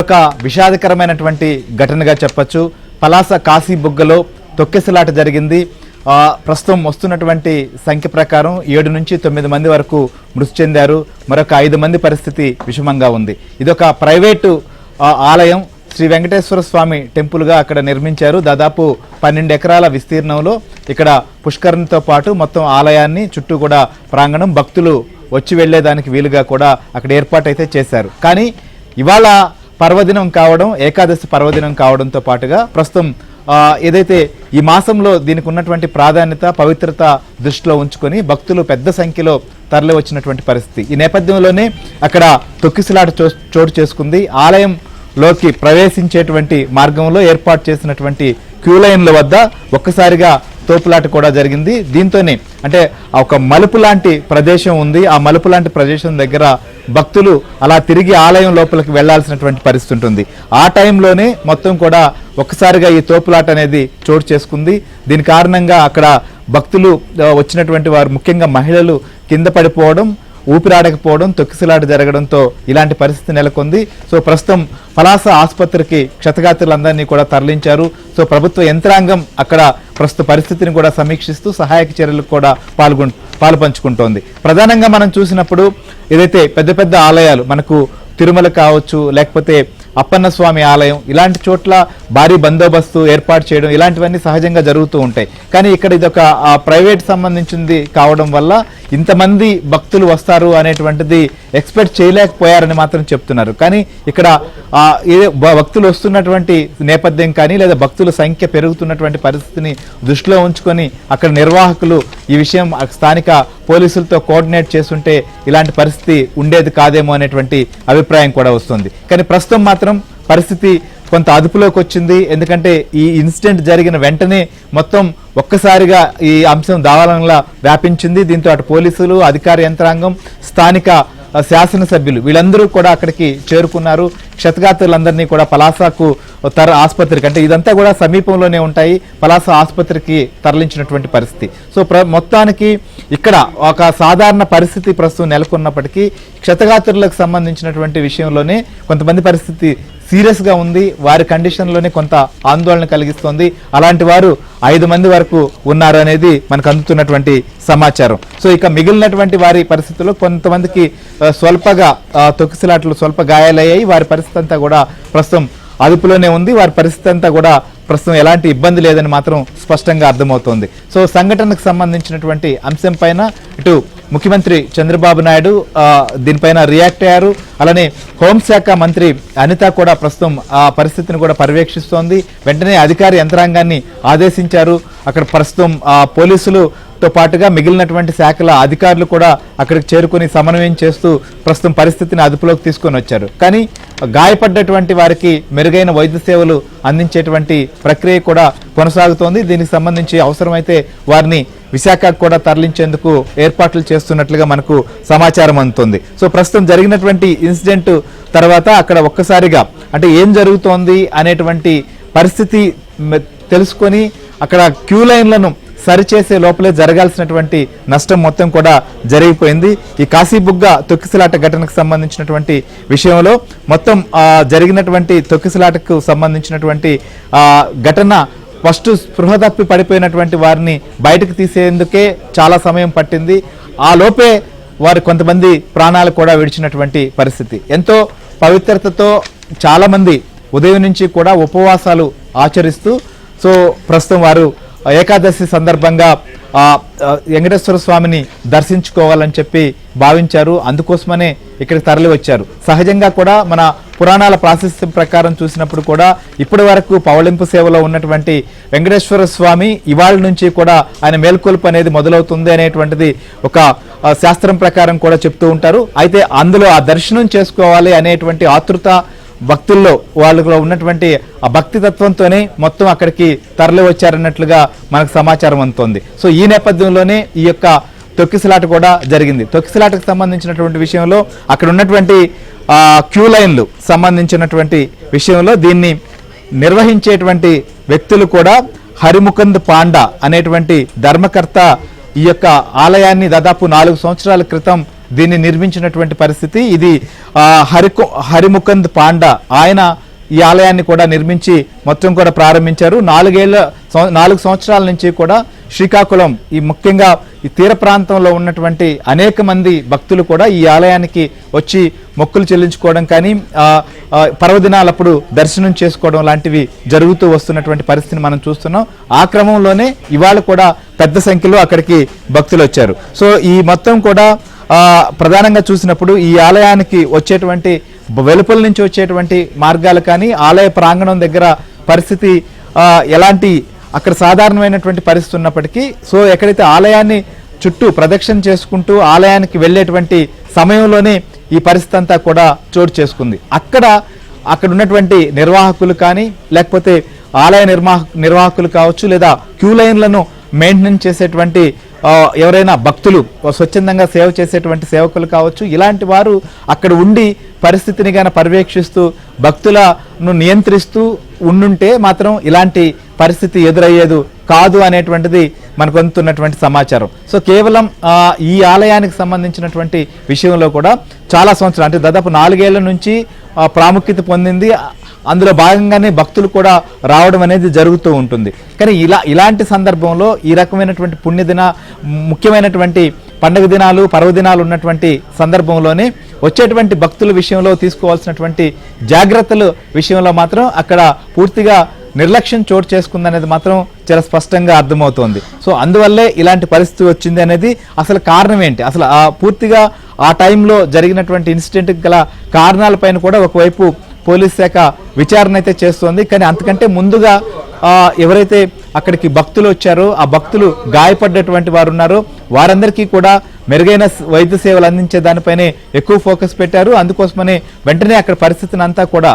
ఇదొక విషాదకరమైనటువంటి ఘటనగా చెప్పొచ్చు. పలాస కాశీ బుగ్గలో తొక్కిసలాట జరిగింది. ప్రస్తుతం వస్తున్నటువంటి సంఖ్య ప్రకారం 7 నుంచి 9 మంది వరకు మృతి చెందారు. మరొక 5 మంది పరిస్థితి విషమంగా ఉంది. ఇదొక ప్రైవేటు ఆలయం, శ్రీ వెంకటేశ్వర స్వామి టెంపుల్గా అక్కడ నిర్మించారు. దాదాపు 12 ఎకరాల విస్తీర్ణంలో ఇక్కడ పుష్కరిణితో పాటు మొత్తం ఆలయాన్ని చుట్టూ కూడా ప్రాంగణం, భక్తులు వచ్చి వెళ్లేదానికి వీలుగా కూడా అక్కడ ఏర్పాటైతే చేశారు. కానీ ఇవాళ పర్వదినం కావడం, ఏకాదశి పర్వదినం కావడంతో పాటుగా ప్రస్తుతం ఏదైతే ఈ మాసంలో దీనికి ఉన్నటువంటి ప్రాధాన్యత, పవిత్రత దృష్టిలో ఉంచుకొని భక్తులు పెద్ద సంఖ్యలో తరలి వచ్చినటువంటి పరిస్థితి. ఈ నేపథ్యంలోనే అక్కడ తొక్కిసలాట చోటు చేసుకుంది. ఆలయంలోకి ప్రవేశించేటువంటి మార్గంలో ఏర్పాటు చేసినటువంటి క్యూ లైన్ల వద్ద ఒక్కసారిగా తోపులాట కూడా జరిగింది. దీంతోనే అంటే ఒక మలుపు లాంటి ప్రదేశం ఉంది. ఆ మలుపు లాంటి ప్రదేశం దగ్గర భక్తులు అలా తిరిగి ఆలయం లోపలికి వెళ్లాల్సినటువంటి పరిస్థితి ఉంటుంది. ఆ టైంలోనే మొత్తం కూడా ఒక్కసారిగా ఈ తోపులాట అనేది చోటు చేసుకుంది. దీని కారణంగా అక్కడ భక్తులు వచ్చినటువంటి వారు, ముఖ్యంగా మహిళలు కింద పడిపోవడం, ఊపిరాడకపోవడం, తొక్కిసలాట జరగడంతో ఇలాంటి పరిస్థితి నెలకొంది. సో ప్రస్తుతం పలాస ఆసుపత్రికి క్షతగాత్రులందరినీ కూడా తరలించారు. సో ప్రభుత్వ యంత్రాంగం అక్కడ ప్రస్తుత పరిస్థితిని కూడా సమీక్షిస్తూ సహాయక చర్యలకు కూడా పాలుపంచుకుంటోంది. ప్రధానంగా మనం చూసినప్పుడు ఏదైతే పెద్ద పెద్ద ఆలయాలు, మనకు తిరుమల కావచ్చు, లేకపోతే అప్పన్న స్వామి ఆలయం, ఇలాంటి చోట్ల భారీ బందోబస్తు ఏర్పాటు చేయడం ఇలాంటివన్నీ సహజంగా జరుగుతూ ఉంటాయి. కానీ ఇక్కడ ఇదొక ప్రైవేట్ సంబంధించింది కావడం వల్ల ఇంతమంది భక్తులు వస్తారు అనేటువంటిది ఎక్స్పెక్ట్ చేయలేకపోయారని మాత్రం చెప్తున్నారు. కానీ ఇక్కడ భక్తులు వస్తున్నటువంటి నేపథ్యం కానీ, లేదా భక్తుల సంఖ్య పెరుగుతున్నటువంటి పరిస్థితిని దృష్టిలో ఉంచుకొని అక్కడ నిర్వాహకులు ఈ విషయం స్థానిక పోలీసులతో కోఆర్డినేట్ చేస్తుంటే ఇలాంటి పరిస్థితి ఉండేది కాదేమో అనేటువంటి అభిప్రాయం కూడా వస్తుంది. కానీ ప్రస్తుతం మాత్రం పరిస్థితి కొంత అదుపులోకి వచ్చింది. ఎందుకంటే ఈ ఇన్సిడెంట్ జరిగిన వెంటనే మొత్తం ఒక్కసారిగా ఈ అంశం దావాలంలా వ్యాపించింది. దీంతో అటు పోలీసులు, అధికార యంత్రాంగం, స్థానిక శాసనసభ్యులు వీళ్ళందరూ కూడా అక్కడికి చేరుకున్నారు. క్షతగాత్రులందరినీ కూడా పలాసకు ఆసుపత్రికి, అంటే ఇదంతా కూడా సమీపంలోనే ఉంటాయి, పలాస ఆసుపత్రికి తరలించినటువంటి పరిస్థితి. సో మొత్తానికి ఇక్కడ ఒక సాధారణ పరిస్థితి ప్రస్తుతం నెలకొన్నప్పటికీ క్షతగాత్రులకు సంబంధించినటువంటి విషయంలోనే కొంతమంది పరిస్థితి సీరియస్గా ఉంది. వారి కండిషన్లోనే కొంత ఆందోళన కలిగిస్తోంది. అలాంటి వారు 5 మంది వరకు ఉన్నారు అనేది మనకు అందుతున్నటువంటి సమాచారం. సో ఇక మిగిలినటువంటి వారి పరిస్థితుల్లో కొంతమందికి స్వల్పగా తొక్కిసలాట్లు స్వల్ప గాయాలయ్యాయి. వారి పరిస్థితి అంతా కూడా ప్రస్తుతం అదుపులోనే ఉంది. వారి పరిస్థితి అంతా కూడా ప్రస్తుతం ఎలాంటి ఇబ్బంది లేదని మాత్రం స్పష్టంగా అర్థమవుతోంది. సో సంఘటనకు సంబంధించినటువంటి అంశం పైన ఇటు ముఖ్యమంత్రి చంద్రబాబు నాయుడు దీనిపైన రియాక్ట్ అయ్యారు. అలానే హోంశాఖ మంత్రి అనిత కూడా ప్రస్తుతం ఆ పరిస్థితిని కూడా పర్యవేక్షిస్తోంది. వెంటనే అధికార యంత్రాంగాన్ని ఆదేశించారు. అక్కడ ప్రస్తుతం పోలీసులతో పాటుగా మిగిలినటువంటి శాఖల అధికారులు కూడా అక్కడికి చేరుకుని సమన్వయం చేస్తూ ప్రస్తుతం పరిస్థితిని అదుపులోకి తీసుకొని వచ్చారు. కానీ గాయపడ్డటువంటి వారికి మెరుగైన వైద్య సేవలు అందించేటువంటి ప్రక్రియ కూడా కొనసాగుతోంది. దీనికి సంబంధించి అవసరమైతే వారిని విశాఖకు కూడా తరలించేందుకు ఏర్పాట్లు చేస్తున్నట్లుగా మనకు సమాచారం అందుతుంది. సో ప్రస్తుతం జరిగినటువంటి ఇన్సిడెంట్ తర్వాత అక్కడ ఒక్కసారిగా అంటే ఏం జరుగుతోంది అనేటువంటి పరిస్థితి తెలుసుకొని అక్కడ క్యూ లైన్లను సరిచేసే లోపలే జరగాల్సినటువంటి నష్టం మొత్తం కూడా జరిగిపోయింది. ఈ కాశీబుగ్గ తొక్కిసలాట ఘటనకు సంబంధించినటువంటి విషయంలో మొత్తం జరిగినటువంటి తొక్కిసలాటకు సంబంధించినటువంటి ఘటన ఫస్ట్ స్పృహ తప్పి పడిపోయినటువంటి వారిని బయటకు తీసేందుకే చాలా సమయం పట్టింది. ఆ లోపే వారు కొంతమంది ప్రాణాలు కూడా విడిచినటువంటి పరిస్థితి. ఎంతో పవిత్రతతో చాలామంది ఉదయం నుంచి కూడా ఉపవాసాలు ఆచరిస్తూ సో ప్రస్తుతం వారు ఏకాదశి సందర్భంగా వెంకటేశ్వర స్వామిని దర్శించుకోవాలని చెప్పి భావించారు. అందుకోసమనే ఇక్కడికి తరలి వచ్చారు. సహజంగా కూడా మన పురాణాల ప్రాశస్త్యం ప్రకారం చూసినప్పుడు కూడా ఇప్పటి వరకు పవళింపు సేవలో ఉన్నటువంటి వెంకటేశ్వర స్వామి ఇవాళ నుంచి కూడా ఆయన మేల్కొల్పు అనేది మొదలవుతుంది అనేటువంటిది ఒక శాస్త్రం ప్రకారం కూడా చెప్తూ ఉంటారు. అయితే అందులో ఆ దర్శనం చేసుకోవాలి అనేటువంటి ఆతృత భక్తుల్లో వాళ్ళలో ఉన్నటువంటి ఆ భక్తి తత్వంతోనే మొత్తం అక్కడికి తరలి వచ్చారన్నట్లుగా మనకు సమాచారం అందుతోంది. సో ఈ నేపథ్యంలోనే ఈ యొక్క తొక్కిసలాట కూడా జరిగింది. తొక్కిసలాటకు సంబంధించినటువంటి విషయంలో అక్కడ ఉన్నటువంటి క్యూ లైన్లు సంబంధించినటువంటి విషయంలో దీన్ని నిర్వహించేటువంటి వ్యక్తులు కూడా హరిముకుంద్ పాండా అనేటువంటి ధర్మకర్త ఈ యొక్క ఆలయాన్ని దాదాపు 4 సంవత్సరాల క్రితం దీన్ని నిర్మించినటువంటి పరిస్థితి. ఇది హరిముకుంద్ పాండా ఆయన ఈ ఆలయాన్ని కూడా నిర్మించి మొత్తం కూడా ప్రారంభించారు. 4 సంవత్సరాల నుంచి కూడా శ్రీకాకుళం ఈ ముఖ్యంగా ఈ తీర ప్రాంతంలో ఉన్నటువంటి అనేక మంది భక్తులు కూడా ఈ ఆలయానికి వచ్చి మొక్కులు చెల్లించుకోవడం కానీ పర్వదినాలప్పుడు దర్శనం చేసుకోవడం లాంటివి జరుగుతూ వస్తున్నటువంటి పరిస్థితిని మనం చూస్తున్నాం. ఆ క్రమంలోనే ఇవాళ కూడా పెద్ద సంఖ్యలో అక్కడికి భక్తులు వచ్చారు. సో ఈ మొత్తం కూడా ప్రధానంగా చూసినప్పుడు ఈ ఆలయానికి వచ్చేటువంటి వెలుపల నుంచి వచ్చేటువంటి మార్గాలు కానీ ఆలయ ప్రాంగణం దగ్గర పరిస్థితి ఎలాంటి అక్కడ సాధారణమైనటువంటి పరిస్థితి ఉన్నప్పటికీ సో ఎక్కడైతే ఆలయాన్ని చుట్టూ ప్రదక్షిణ చేసుకుంటూ ఆలయానికి వెళ్ళేటువంటి సమయంలోనే ఈ పరిస్థితి అంతా కూడా చోటు చేసుకుంది. అక్కడ ఉన్నటువంటి నిర్వాహకులు కానీ లేకపోతే ఆలయ నిర్వాహకులు కావచ్చు లేదా క్యూ లైన్లను మెయింటెనెన్స్ చేసేటువంటి ఎవరైనా భక్తులు స్వచ్ఛందంగా సేవ చేసేటువంటి సేవకులు కావచ్చు, ఇలాంటి వారు అక్కడ ఉండి పరిస్థితిని గాన పర్యవేక్షిస్తూ భక్తులను నియంత్రిస్తూ ఉండుంటే మాత్రం ఇలాంటి పరిస్థితి ఎదురయ్యేది కాదు అనేటువంటిది మనకు అందుతున్నటువంటి సమాచారం. సో కేవలం ఈ ఆలయానికి సంబంధించినటువంటి విషయంలో కూడా చాలా సంవత్సరాలు అంటే దాదాపు 4 ఏళ్ల నుంచి ప్రాముఖ్యత పొందింది. అందులో భాగంగానే భక్తులు కూడా రావడం అనేది జరుగుతూ ఉంటుంది. కానీ ఇలాంటి సందర్భంలో ఈ రకమైనటువంటి పుణ్యదిన ముఖ్యమైనటువంటి పండుగ దినాలు పర్వదినాలు ఉన్నటువంటి సందర్భంలోనే వచ్చేటువంటి భక్తుల విషయంలో తీసుకోవాల్సినటువంటి జాగ్రత్తల విషయంలో మాత్రం అక్కడ పూర్తిగా నిర్లక్ష్యం చోటు చేసుకుందనేది మాత్రం చాలా స్పష్టంగా అర్థమవుతోంది. సో అందువల్లే ఇలాంటి పరిస్థితి వచ్చింది అనేది అసలు కారణం ఏంటి, అసలు పూర్తిగా ఆ టైంలో జరిగినటువంటి ఇన్సిడెంట్కి గల కారణాలపైన కూడా ఒకవైపు పోలీస్ శాఖ విచారణ అయితే చేస్తోంది. కానీ అంతకంటే ముందుగా ఎవరైతే అక్కడికి భక్తులు వచ్చారో ఆ భక్తులు గాయపడ్డటువంటి వారు ఉన్నారో వారందరికీ కూడా మెరుగైన వైద్య సేవలు అందించే దానిపైనే ఎక్కువ ఫోకస్ పెట్టారు. అందుకోసమనే వెంటనే అక్కడ పరిస్థితిని అంతా కూడా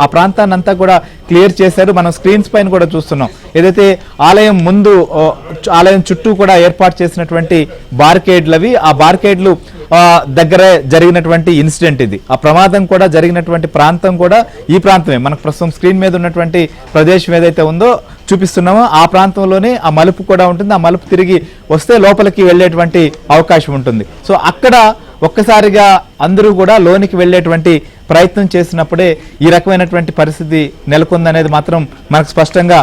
ఆ ప్రాంతాన్ని అంతా కూడా క్లియర్ చేశారు. మనం స్క్రీన్స్ పైన కూడా చూస్తున్నాం. ఏదైతే ఆలయం చుట్టూ కూడా ఏర్పాటు చేసినటువంటి బార్కేడ్లవి ఆ బార్కేడ్లు దగ్గరే జరిగినటువంటి ఇన్సిడెంట్ ఇది. ఆ ప్రమాదం కూడా జరిగినటువంటి ప్రాంతం కూడా ఈ ప్రాంతమే. మనకు ప్రస్తుతం స్క్రీన్ మీద ఉన్నటువంటి ప్రదేశం ఏదైతే ఉందో చూపిస్తున్నామో ఆ ప్రాంతంలోనే ఆ మలుపు కూడా ఉంటుంది. ఆ మలుపు తిరిగి వస్తే లోపలికి వెళ్ళేటువంటి అవకాశం ఉంటుంది. సో అక్కడ ఒక్కసారిగా అందరూ కూడా లోనికి వెళ్ళేటువంటి ప్రయత్నం చేసినప్పుడే ఈ రకమైనటువంటి పరిస్థితి నెలకొందనేది మాత్రం మనకు స్పష్టంగా